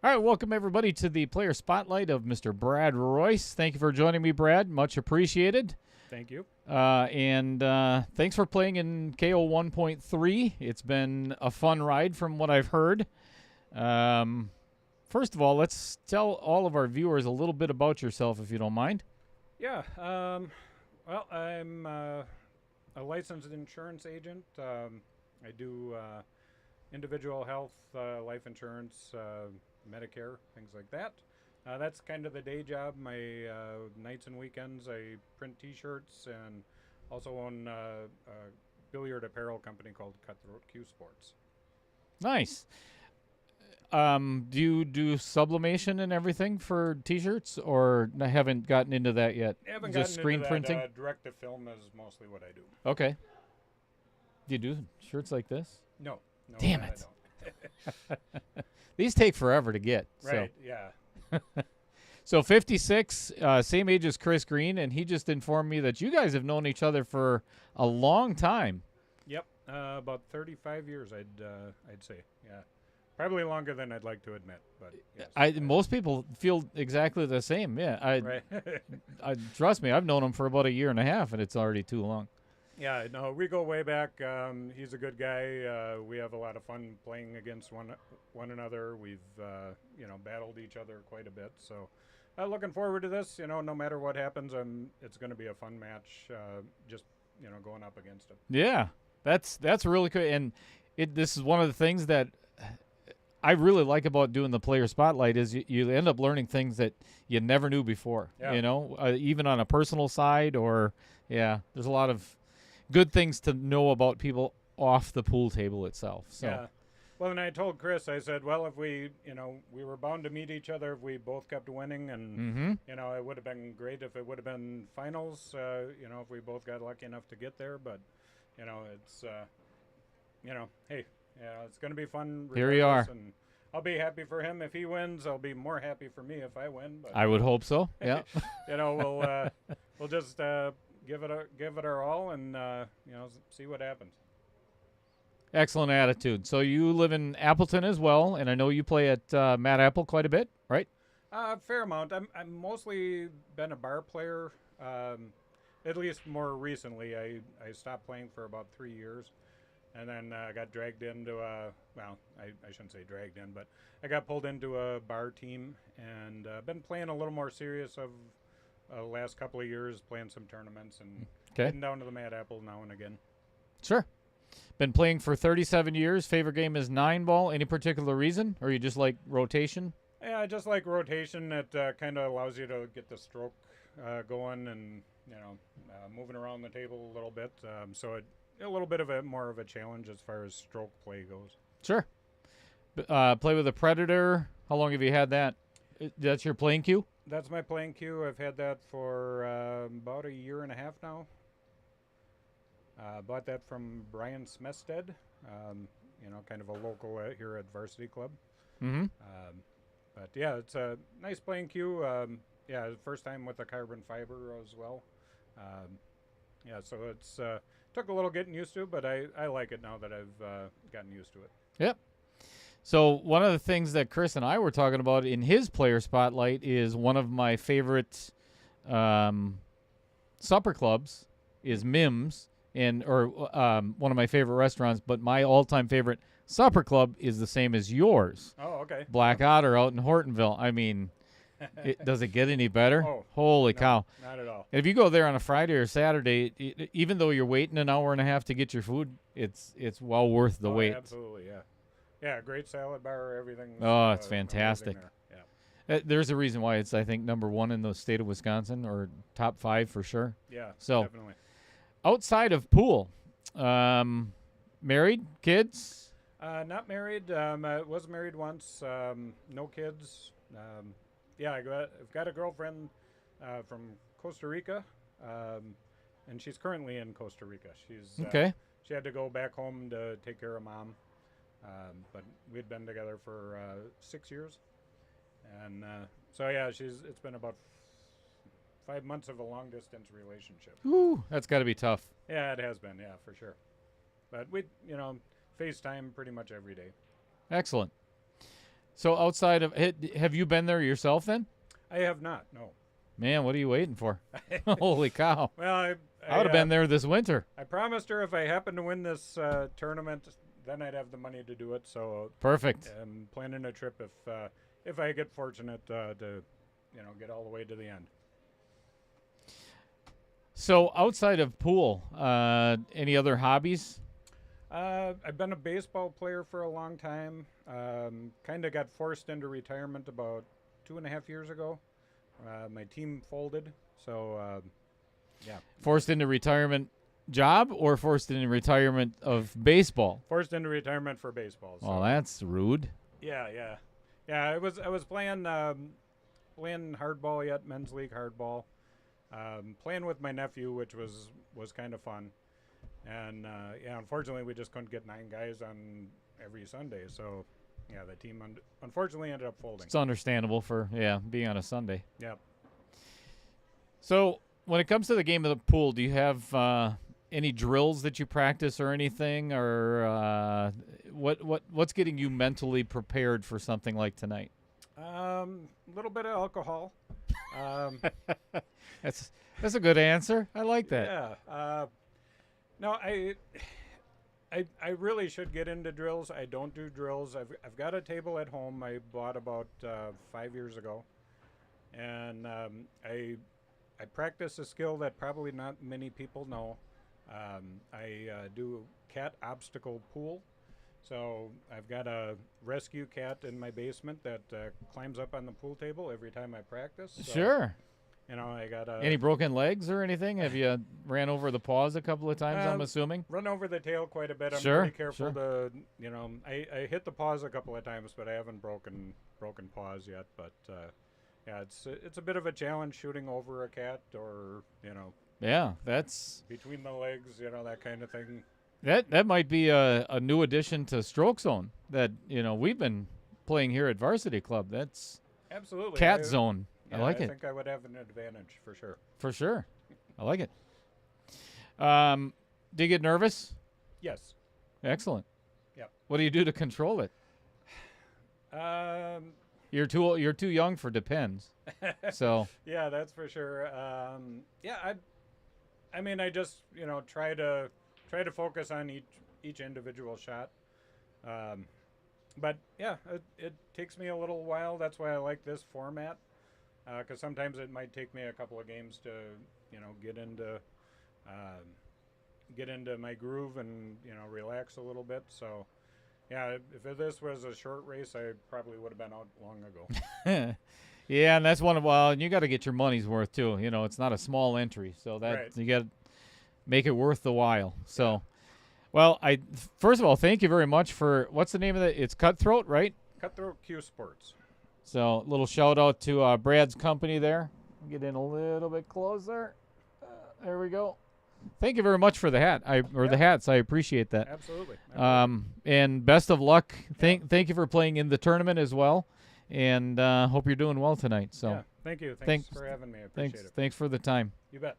All right, welcome everybody to the player spotlight of Mr. Brad Royce. Thank you for joining me, Brad. Much appreciated. Thank you. And thanks for playing in KO 1.3. It's been a fun ride from what I've heard. First of all, let's tell all of our viewers a little bit about yourself, if you don't mind. Yeah. Well, I'm a licensed insurance agent. I do individual health, life insurance, Medicare, things like that. That's kind of the day job. My nights and weekends, I print T-shirts and also own a billiard apparel company called Cutthroat Q Sports. Nice. Do you do sublimation and everything for T-shirts, or haven't gotten into that yet? I haven't Just gotten screen into that. printing. Direct to film is mostly what I do. Okay. Do you do shirts like this? No. Damn that it. I don't. These take forever to get. Right. Yeah. So 56, same age as Chris Green, and he just informed me that you guys have known each other for a long time. Yep, about 35 years, I'd say. Yeah, probably longer than I'd like to admit, but yes. Most people feel exactly the same. Yeah, Right. Trust me, I've known him for about a year and a half, and it's already too long. Yeah, no, we go way back. He's a good guy. We have a lot of fun playing against one another. We've battled each other quite a bit. So, looking forward to this. No matter what happens, it's going to be a fun match. Just going up against him. Yeah, that's really good, and this is one of the things that I really like about doing the player spotlight is you end up learning things that you never knew before. Yeah. Even on a personal side, or there's a lot of good things to know about people off the pool table itself. So. Yeah. Well, and I told Chris, I said, well, if we were bound to meet each other if we both kept winning, and it would have been great if it would have been finals. If we both got lucky enough to get there, but it's hey, it's going to be fun. Here we are. And I'll be happy for him if he wins. I'll be more happy for me if I win. But I would hope so. Yeah. We'll just give it our all, and see what happens. Excellent attitude. So you live in Appleton as well, and I know you play at Matt Apple quite a bit, right? Fair amount. I'm mostly been a bar player. At least more recently, I stopped playing for about 3 years, and then I got dragged into I shouldn't say dragged in, but I got pulled into a bar team, and been playing a little more serious of last couple of years, playing some tournaments and heading down to the Mad Apple now and again. Sure. Been playing for 37 years. Favorite game is 9-ball. Any particular reason, or you just like rotation? Yeah, I just like rotation. It kind of allows you to get the stroke going and moving around the table a little bit. So a little bit of more of a challenge as far as stroke play goes. Sure. Play with a Predator. How long have you had that? That's your playing cue? That's my playing cue. I've had that for about a year and a half now. Bought that from Brian Smested, kind of a local here at Varsity Club. Mm-hmm. But yeah, it's a nice playing cue. First time with the carbon fiber as well. So it's took a little getting used to, but I like it now that I've gotten used to it. Yep. So one of the things that Chris and I were talking about in his player spotlight is one of my favorite supper clubs is Mims, or one of my favorite restaurants. But my all-time favorite supper club is the same as yours. Oh, okay. Black Otter out in Hortonville. I mean, does it get any better? Oh, holy no, cow! Not at all. If you go there on a Friday or Saturday, even though you're waiting an hour and a half to get your food, it's well worth the wait. Absolutely, yeah. Yeah, great salad bar, everything. Oh, it's fantastic. Yeah. There's a reason why it's, I think, number one in the state of Wisconsin, or top 5 for sure. Yeah, so, definitely. Outside of pool, married, kids? Not married. I was married once. No kids. I've got a girlfriend from Costa Rica, and she's currently in Costa Rica. She's okay. She had to go back home to take care of mom. But we'd been together for 6 years, and it's been about 5 months of a long distance relationship. Ooh, that's got to be tough. Yeah, it has been, yeah, for sure. But we, FaceTime pretty much every day. Excellent. So outside of have you been there yourself then? I have not. No. Man, what are you waiting for? Holy cow! Well, I would have been there this winter. I promised her if I happen to win this tournament, then I'd have the money to do it. So Perfect. I'm planning a trip if I get fortunate to get all the way to the end. So outside of pool, any other hobbies? I've been a baseball player for a long time. Kind of got forced into retirement about 2.5 years ago. My team folded, so yeah. Forced into retirement job or forced into retirement of baseball? Forced into retirement for baseball. So. Well, that's rude. Yeah. I was playing hardball yet, men's league hardball. Playing with my nephew, which was kind of fun. And unfortunately, we just couldn't get 9 guys on every Sunday. So, yeah, the team unfortunately ended up folding. It's understandable for being on a Sunday. Yep. So, when it comes to the game of the pool, do you have any drills that you practice or anything, or what's getting you mentally prepared for something like tonight? A little bit of alcohol. That's a good answer. I like that. Yeah. No, I really should get into drills. I don't do drills. I've got a table at home I bought about 5 years ago, and I practice a skill that probably not many people know. I do cat obstacle pool. So I've got a rescue cat in my basement that climbs up on the pool table every time I practice. So, Sure. I got any broken legs or anything? Have you ran over the paws a couple of times? I'm assuming. Run over the tail quite a bit. I'm Sure, pretty careful sure. to, I hit the paws a couple of times, but I haven't broken paws yet. But yeah, it's a bit of a challenge shooting over a cat, or Yeah, that's between the legs, that kind of thing. that might be a new addition to Stroke Zone that we've been playing here at Varsity Club. That's Absolutely Cat Zone. Yeah, I like I it. think I would have an advantage for sure. For sure. I like it. Do you get nervous? Yes. Excellent. Yep. What do you do to control it? You're too young for depends. So yeah, that's for sure. I just try to focus on each individual shot. But yeah, it takes me a little while. That's why I like this format. Because sometimes it might take me a couple of games to, get into my groove and relax a little bit. So, yeah, if this was a short race, I probably would have been out long ago. yeah, and that's and you got to get your money's worth too. It's not a small entry, so that Right. you got to make it worth the while. So, well, first of all, thank you very much for what's the name of it? It's Cutthroat, right? Cutthroat Q Sports. So, little shout out to Brad's company there. Get in a little bit closer. There we go. Thank you very much for the hat. The hats. I appreciate that. Absolutely. And best of luck. Thank you for playing in the tournament as well. And hope you're doing well tonight. So, yeah, thank you. Thanks for having me. I appreciate it. Thanks for the time. You bet.